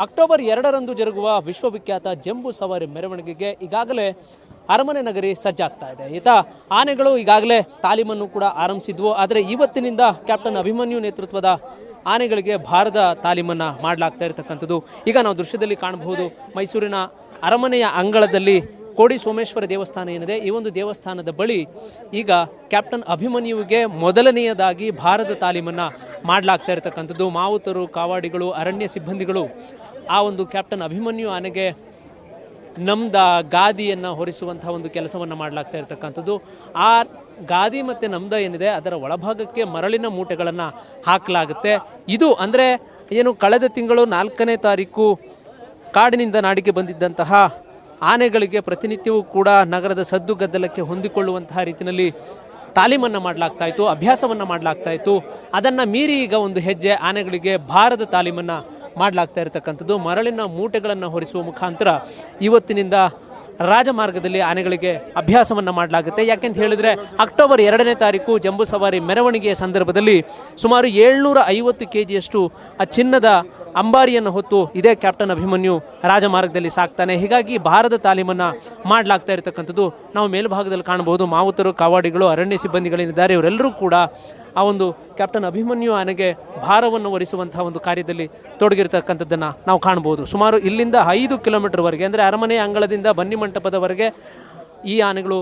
October 2ರಂದು ಜರುಗುವ ವಿಶ್ವವಿಖ್ಯಾತ ಜಂಬೂ ಸವಾರಿ ಮೆರವಣಿಗೆಗೆ ಈಗಾಗಲೇ ಅರಮನೆ ನಗರಿ ಸಜ್ಜಾಗ್ತಾ ಇದೆ. ಆನೆಗಳು ಈಗಾಗಲೇ ತಾಲೀಮನ್ನು ಕೂಡ ಆರಂಭಿಸಿದ್ವು. ಆದರೆ ಇವತ್ತಿನಿಂದ ಕ್ಯಾಪ್ಟನ್ ಅಭಿಮನ್ಯು ನೇತೃತ್ವದ ಆನೆಗಳಿಗೆ ಭಾರದ ತಾಲೀಮನ್ನು ಮಾಡಲಾಗ್ತಾ ಇರತಕ್ಕಂಥದ್ದು. ಈಗ ನಾವು ದೃಶ್ಯದಲ್ಲಿ ಕಾಣಬಹುದು, ಮೈಸೂರಿನ ಅರಮನೆಯ ಅಂಗಳದಲ್ಲಿ ಕೋಡಿ ಸೋಮೇಶ್ವರ ದೇವಸ್ಥಾನ ಏನಿದೆ, ಈ ಒಂದು ದೇವಸ್ಥಾನದ ಬಳಿ ಈಗ ಕ್ಯಾಪ್ಟನ್ ಅಭಿಮನ್ಯುವಿಗೆ ಮೊದಲನೆಯದಾಗಿ ಭಾರದ ತಾಲೀಮನ್ನು ಮಾಡಲಾಗ್ತಾ ಇರತಕ್ಕಂಥದ್ದು. ಮಾವುತರು, ಕಾವಾಡಿಗಳು, ಅರಣ್ಯ ಸಿಬ್ಬಂದಿಗಳು ಆ ಒಂದು ಕ್ಯಾಪ್ಟನ್ ಅಭಿಮನ್ಯು ಆನೆಗೆ ನಮ್ದ ಗಾದಿಯನ್ನು ಹೊರಿಸುವಂತಹ ಒಂದು ಕೆಲಸವನ್ನು ಮಾಡಲಾಗ್ತಾ ಇರತಕ್ಕಂಥದ್ದು. ಆ ಗಾದಿ ಮತ್ತು ನಮ್ದ ಏನಿದೆ ಅದರ ಒಳಭಾಗಕ್ಕೆ ಮರಳಿನ ಮೂಟೆಗಳನ್ನು ಹಾಕಲಾಗುತ್ತೆ. ಇದು ಅಂದರೆ ಏನು ಕಳೆದ ತಿಂಗಳು 4ನೇ ತಾರೀಕು ಕಾಡಿನಿಂದ ನಾಡಿಗೆ ಬಂದಿದ್ದಂತಹ ಆನೆಗಳಿಗೆ ಪ್ರತಿನಿತ್ಯವೂ ಕೂಡ ನಗರದ ಸದ್ದು ಗದ್ದಲಕ್ಕೆ ಹೊಂದಿಕೊಳ್ಳುವಂತಹ ರೀತಿಯಲ್ಲಿ ತಾಲೀಮನ್ನು ಮಾಡಲಾಗ್ತಾ ಇತ್ತು, ಅಭ್ಯಾಸವನ್ನು ಮಾಡಲಾಗ್ತಾ ಇತ್ತು. ಅದನ್ನು ಮೀರಿ ಈಗ ಒಂದು ಹೆಜ್ಜೆ ಆನೆಗಳಿಗೆ ಭಾರದ ತಾಲೀಮನ್ನು ಮಾಡಲಾಗ್ತಾ ಇರತಕ್ಕಂಥದ್ದು. ಮರಳಿನ ಮೂಟೆಗಳನ್ನು ಹೊರಿಸುವ ಮುಖಾಂತರ ಇವತ್ತಿನಿಂದ ರಾಜಮಾರ್ಗದಲ್ಲಿ ಆನೆಗಳಿಗೆ ಅಭ್ಯಾಸವನ್ನು ಮಾಡಲಾಗುತ್ತೆ. ಯಾಕೆಂತ ಹೇಳಿದರೆ ಅಕ್ಟೋಬರ್ 2ನೇ ತಾರೀಕು ಜಂಬೂ ಸವಾರಿ ಮೆರವಣಿಗೆಯ ಸಂದರ್ಭದಲ್ಲಿ ಸುಮಾರು 750 kgಯಷ್ಟು ಆ ಚಿನ್ನದ ಅಂಬಾರಿಯನ್ನು ಹೊತ್ತು ಇದೇ ಕ್ಯಾಪ್ಟನ್ ಅಭಿಮನ್ಯು ರಾಜಮಾರ್ಗದಲ್ಲಿ ಸಾಕ್ತಾನೆ. ಹೀಗಾಗಿ ಭಾರದ ತಾಲೀಮನ್ನು ಮಾಡಲಾಗ್ತಾ ಇರತಕ್ಕಂಥದ್ದು. ನಾವು ಮೇಲ್ಭಾಗದಲ್ಲಿ ಕಾಣಬಹುದು, ಮಾವುತರು, ಕಾವಾಡಿಗಳು, ಅರಣ್ಯ ಸಿಬ್ಬಂದಿಗಳೇನಿದ್ದಾರೆ ಇವರೆಲ್ಲರೂ ಕೂಡ ಆ ಒಂದು ಕ್ಯಾಪ್ಟನ್ ಅಭಿಮನ್ಯು ಆನೆಗೆ ಭಾರವನ್ನು ಹೊರಿಸುವಂತಹ ಒಂದು ಕಾರ್ಯದಲ್ಲಿ ತೊಡಗಿರ್ತಕ್ಕಂಥದ್ದನ್ನು ನಾವು ಕಾಣಬಹುದು. ಸುಮಾರು ಇಲ್ಲಿಂದ 5 ಕಿಲೋಮೀಟರ್ವರೆಗೆ ಅಂದರೆ ಅರಮನೆಯ ಅಂಗಳದಿಂದ ಬನ್ನಿ ಮಂಟಪದವರೆಗೆ ಈ ಆನೆಗಳು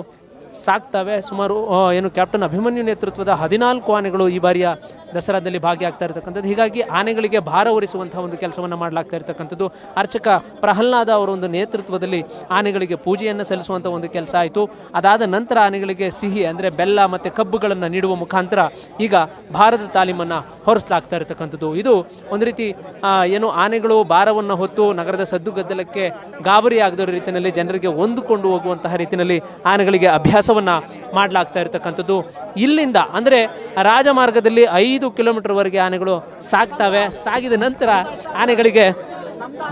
ಸಾಕ್ತವೆ. ಸುಮಾರು ಏನು ಕ್ಯಾಪ್ಟನ್ ಅಭಿಮನ್ಯು ನೇತೃತ್ವದ 14 ಆನೆಗಳು ಈ ಬಾರಿಯ ದಸರಾದಲ್ಲಿ ಭಾಗಿಯಾಗ್ತಾ ಇರತಕ್ಕಂಥದ್ದು. ಹೀಗಾಗಿ ಆನೆಗಳಿಗೆ ಭಾರ ಹೊರಿಸುವಂತಹ ಒಂದು ಕೆಲಸವನ್ನು ಮಾಡಲಾಗ್ತಾ ಇರತಕ್ಕಂಥದ್ದು. ಅರ್ಚಕ ಪ್ರಹ್ಲಾದ ಅವರ ಒಂದು ನೇತೃತ್ವದಲ್ಲಿ ಆನೆಗಳಿಗೆ ಪೂಜೆಯನ್ನು ಸಲ್ಲಿಸುವಂಥ ಒಂದು ಕೆಲಸ ಆಯಿತು. ಅದಾದ ನಂತರ ಆನೆಗಳಿಗೆ ಸಿಹಿ ಅಂದರೆ ಬೆಲ್ಲ ಮತ್ತು ಕಬ್ಬುಗಳನ್ನು ನೀಡುವ ಮುಖಾಂತರ ಈಗ ಭಾರದ ತಾಲೀಮನ್ನು ಹೊರಿಸಲಾಗ್ತಾ ಇರತಕ್ಕಂಥದ್ದು. ಇದು ಒಂದು ರೀತಿ ಏನು ಆನೆಗಳು ಭಾರವನ್ನು ಹೊತ್ತು ನಗರದ ಸದ್ದುಗದ್ದಲಕ್ಕೆ ಗಾಬರಿ ಆಗದ ರೀತಿಯಲ್ಲಿ ಜನರಿಗೆ ಹೊಂದಿಕೊಂಡು ಹೋಗುವಂತಹ ರೀತಿಯಲ್ಲಿ ಆನೆಗಳಿಗೆ ಅಭ್ಯಾಸವನ್ನು ಮಾಡಲಾಗ್ತಾ ಇರತಕ್ಕಂಥದ್ದು. ಇಲ್ಲಿಂದ ಅಂದರೆ ರಾಜಮಾರ್ಗದಲ್ಲಿ 5 ಕಿಲೋಮೀಟರ್ವರೆಗೆ ಆನೆಗಳು ಸಾಕ್ತವೆ. ಸಾಗಿದ ನಂತರ ಆನೆಗಳಿಗೆ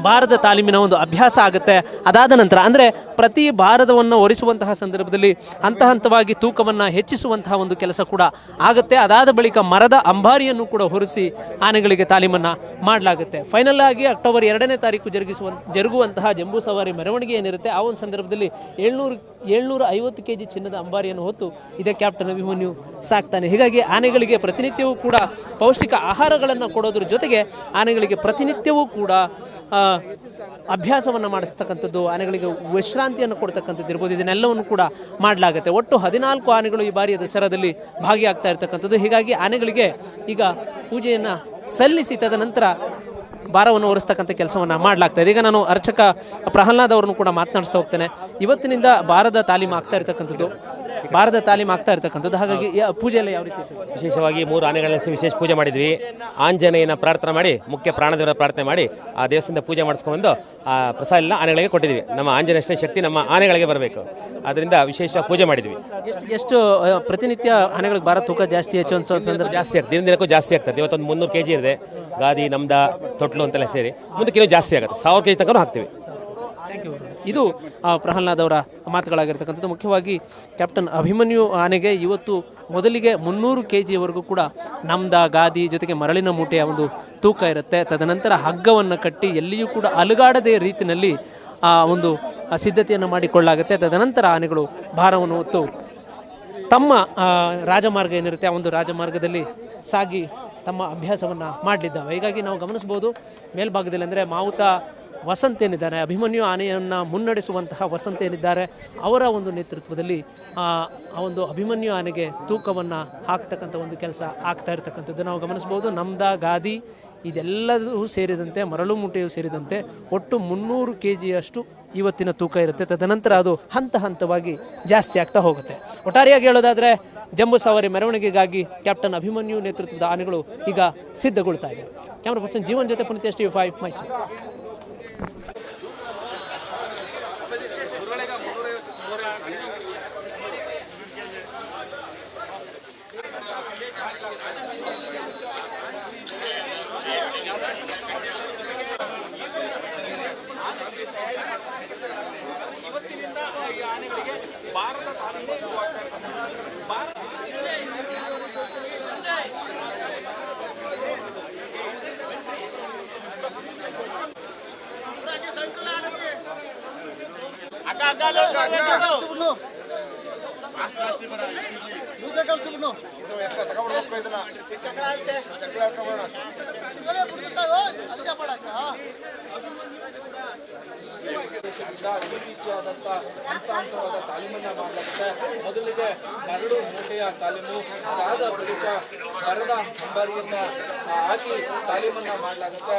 ಭಾರದ ತಾಲೀಮಿನ ಒಂದು ಅಭ್ಯಾಸ ಆಗುತ್ತೆ. ಅದಾದ ನಂತರ ಅಂದರೆ ಪ್ರತಿ ಭಾರದವನ್ನು ಹೊರಿಸುವಂತಹ ಸಂದರ್ಭದಲ್ಲಿ ಹಂತ ಹಂತವಾಗಿ ತೂಕವನ್ನು ಹೆಚ್ಚಿಸುವಂತಹ ಒಂದು ಕೆಲಸ ಕೂಡ ಆಗುತ್ತೆ. ಅದಾದ ಬಳಿಕ ಮರದ ಅಂಬಾರಿಯನ್ನು ಕೂಡ ಹೊರಿಸಿ ಆನೆಗಳಿಗೆ ತಾಲೀಮನ್ನು ಮಾಡಲಾಗುತ್ತೆ. ಫೈನಲ್ ಆಗಿ ಅಕ್ಟೋಬರ್ 2ನೇ ತಾರೀಕು ಜರುಗುವಂತಹ ಜಂಬೂ ಸವಾರಿ ಮೆರವಣಿಗೆ ಏನಿರುತ್ತೆ ಆ ಒಂದು ಸಂದರ್ಭದಲ್ಲಿ 750 kg ಚಿನ್ನದ ಅಂಬಾರಿಯನ್ನು ಹೊತ್ತು ಇದೇ ಕ್ಯಾಪ್ಟನ್ ಅಭಿಮನ್ಯು ಸಾಕ್ತಾನೆ. ಹೀಗಾಗಿ ಆನೆಗಳಿಗೆ ಪ್ರತಿನಿತ್ಯವೂ ಕೂಡ ಪೌಷ್ಟಿಕ ಆಹಾರಗಳನ್ನು ಕೊಡೋದ್ರ ಜೊತೆಗೆ ಆನೆಗಳಿಗೆ ಪ್ರತಿನಿತ್ಯವೂ ಕೂಡ ಅಭ್ಯಾಸವನ್ನು ಮಾಡಿಸ್ತಕ್ಕಂಥದ್ದು, ಆನೆಗಳಿಗೆ ವಿಶ್ರಾಂತಿಯನ್ನು ಕೊಡ್ತಕ್ಕಂಥದ್ದು ಇರ್ಬೋದು. ಇದನ್ನೆಲ್ಲವನ್ನು ಕೂಡ ಮಾಡಲಾಗುತ್ತೆ. ಒಟ್ಟು 14 ಆನೆಗಳು ಈ ಬಾರಿಯ ದಸರಾದಲ್ಲಿ ಭಾಗಿಯಾಗ್ತಾ ಇರ್ತಕ್ಕಂಥದ್ದು. ಹೀಗಾಗಿ ಆನೆಗಳಿಗೆ ಈಗ ಪೂಜೆಯನ್ನು ಸಲ್ಲಿಸಿ ತದನಂತರ ಭಾರವನ್ನು ಹೊರಿಸ್ತಕ್ಕಂಥ ಕೆಲಸವನ್ನು ಮಾಡಲಾಗ್ತಾ ಇದೆ. ಈಗ ನಾನು ಅರ್ಚಕ ಪ್ರಹ್ಲಾದ್ ಅವರನ್ನು ಕೂಡ ಮಾತನಾಡಿಸ್ತಾ ಹೋಗ್ತೇನೆ. ಇವತ್ತಿನಿಂದ ಭಾರದ ತಾಲೀಮು ಆಗ್ತಾ ಇರತಕ್ಕಂಥದ್ದು, ಹಾಗಾಗಿ ಪೂಜೆಯಲ್ಲಿ ಯಾವ ರೀತಿ ವಿಶೇಷವಾಗಿ 3 ಆನೆಗಳಲ್ಲಿ ವಿಶೇಷ ಪೂಜೆ ಮಾಡಿದ್ವಿ. ಆಂಜನೇಯನ ಪ್ರಾರ್ಥನೆ ಮಾಡಿ, ಮುಖ್ಯ ಪ್ರಾಣದೇವರ ಪ್ರಾರ್ಥನೆ ಮಾಡಿ ಆ ದೇವಸ್ಥಾನದ ಪೂಜೆ ಮಾಡಿಸ್ಕೊಂಡು ಆ ಪ್ರಸಾದ ಎಲ್ಲ ಆನೆಗಳಿಗೆ ಕೊಟ್ಟಿದ್ವಿ. ನಮ್ಮ ಆಂಜನೇಯ ಶಕ್ತಿ ನಮ್ಮ ಆನೆಗಳಿಗೆ ಬರಬೇಕು, ಅದರಿಂದ ವಿಶೇಷ ಪೂಜೆ ಮಾಡಿದ್ವಿ. ಎಷ್ಟು ಪ್ರತಿನಿತ್ಯ ಆನೆಗಳಿಗೆ ಭಾರ ತೂಕ ಜಾಸ್ತಿ ಜಾಸ್ತಿ ಆಗ್ತದೆ, ದಿನಕ್ಕೂ ಜಾಸ್ತಿ ಆಗ್ತದೆ. ಇವತ್ತೊಂದು 300 kg ಇದೆ. ಗಾದಿ, ನಮ್ದ, ತೊಟ್ಲು ಅಂತೆಲ್ಲ ಸೇರಿ ಮುಂದಕ್ಕೆ ಇನ್ನೂ ಜಾಸ್ತಿ ಆಗುತ್ತೆ. 1000 kg ತನಕ ಹಾಕ್ತೀವಿ. ಇದು ಪ್ರಹ್ಲಾದ್ ಅವರ ಮಾತುಗಳಾಗಿರ್ತಕ್ಕಂಥದ್ದು. ಮುಖ್ಯವಾಗಿ ಕ್ಯಾಪ್ಟನ್ ಅಭಿಮನ್ಯು ಆನೆಗೆ ಇವತ್ತು ಮೊದಲಿಗೆ 300 kgವರೆಗೂ ಕೂಡ ನಮ್ದ, ಗಾದಿ ಜೊತೆಗೆ ಮರಳಿನ ಮೂಟೆಯ ಒಂದು ತೂಕ ಇರುತ್ತೆ. ತದನಂತರ ಹಗ್ಗವನ್ನು ಕಟ್ಟಿ ಎಲ್ಲಿಯೂ ಕೂಡ ಅಲುಗಾಡದೇ ರೀತಿಯಲ್ಲಿ ಒಂದು ಸಿದ್ಧತೆಯನ್ನು ಮಾಡಿಕೊಳ್ಳಾಗುತ್ತೆ. ತದನಂತರ ಆನೆಗಳು ಭಾರವನ್ನು ಹೊತ್ತು ತಮ್ಮ ರಾಜಮಾರ್ಗ ಏನಿರುತ್ತೆ ಆ ಒಂದು ರಾಜಮಾರ್ಗದಲ್ಲಿ ಸಾಗಿ ತಮ್ಮ ಅಭ್ಯಾಸವನ್ನು ಮಾಡಲಿದ್ದಾವೆ. ಹೀಗಾಗಿ ನಾವು ಗಮನಿಸ್ಬೋದು ಮೇಲ್ಭಾಗದಲ್ಲಿ ಅಂದರೆ ಮಾವುತ ವಸಂತ ಏನಿದ್ದಾರೆ, ಅಭಿಮನ್ಯು ಆನೆಯನ್ನು ಮುನ್ನಡೆಸುವಂತಹ ವಸಂತ ಏನಿದ್ದಾರೆ ಅವರ ಒಂದು ನೇತೃತ್ವದಲ್ಲಿ ಆ ಒಂದು ಅಭಿಮನ್ಯು ಆನೆಗೆ ತೂಕವನ್ನು ಹಾಕ್ತಕ್ಕಂಥ ಒಂದು ಕೆಲಸ ಆಗ್ತಾ ಇರತಕ್ಕಂಥದ್ದು ನಾವು ಗಮನಿಸ್ಬೋದು. ನಮ್ದ, ಗಾದಿ ಇದೆಲ್ಲದೂ ಸೇರಿದಂತೆ ಮರಳು ಮೂಟೆಯು ಸೇರಿದಂತೆ ಒಟ್ಟು 300 kgಯಷ್ಟು ಇವತ್ತಿನ ತೂಕ ಇರುತ್ತೆ. ತದನಂತರ ಅದು ಹಂತ ಹಂತವಾಗಿ ಜಾಸ್ತಿ ಆಗ್ತಾ ಹೋಗುತ್ತೆ. ಒಟ್ಟಾರೆಯಾಗಿ ಹೇಳೋದಾದರೆ ಜಂಬೂ ಸವಾರಿ ಮೆರವಣಿಗೆಗಾಗಿ ಕ್ಯಾಪ್ಟನ್ ಅಭಿಮನ್ಯು ನೇತೃತ್ವದ ಆನೆಗಳು ಈಗ ಸಿದ್ಧಗೊಳ್ತಾ ಇದೆ. ಕ್ಯಾಮರಾ ಪರ್ಸನ್ ಜೀವನ್ ಜೊತೆ ಪುನೀತ್, TV5 ಮೈಸೂರು. ಈ ರೀತಿಯಾದಂಥ ಹಂತ-ಹಂತವಾದ ತಾಲೀಮನ್ನ ಮಾಡಲಾಗುತ್ತೆ. ಮೊದಲಿಗೆ 2 ಮೂಟೆಯ ತಾಲೀಮು, ಅದಾದ ಬಳಿಕ ಮರದ ಅಂಬಾರಿಯನ್ನ ಹಾಕಿ ತಾಲೀಮನ್ನ ಮಾಡಲಾಗುತ್ತೆ.